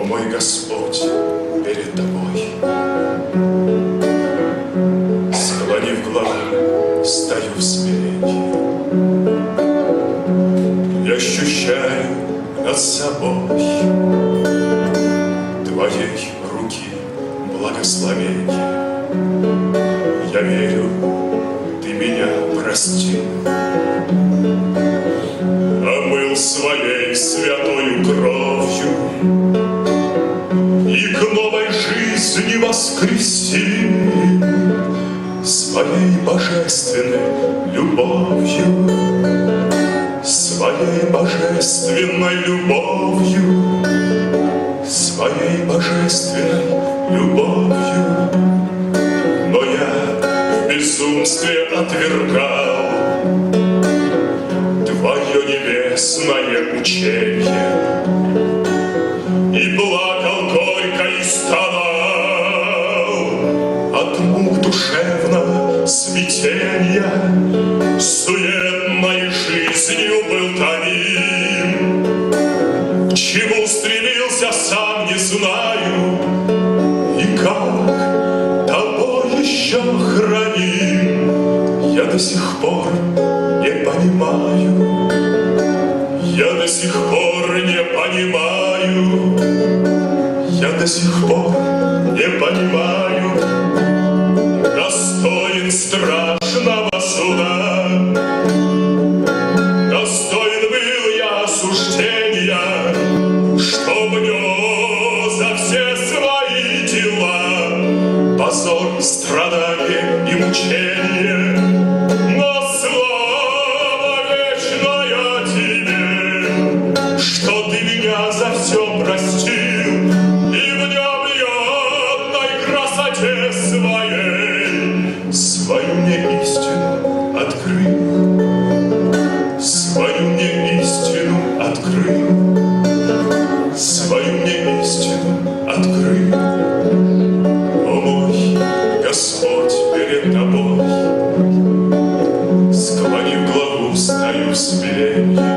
мой Господь, перед Тобой. Склонив главу, стою в смирении. Я ощущаю над собой Твоей руки благословения. Я верю, Ты меня простил, омыл своей святою кровью и к новой жизни воскресил своей божественной любовью, своей божественной любовью, своей божественной любовью. Но я в безумстве отвергал Твое небесное учение и плакал горько и стонал от мук душевного смятения. Суетной жизнью был томим, к чему стремился, сам не знаю, и как тобой еще храним. Я до сих пор не понимаю, я до сих пор не понимаю, я до сих пор не понимаю, достоин страшного суда, достоин был я осуждения, что внес за все свои дела позор, страдание и мучение. Но слава вечная Тебе, что Ты меня за все простил и в необъятной красоте своей свою мне истину открыл, свою мне истину открыл, свою мне истину открыл. О мой Господь, перед Тобой, склонив главу, стою в смирении.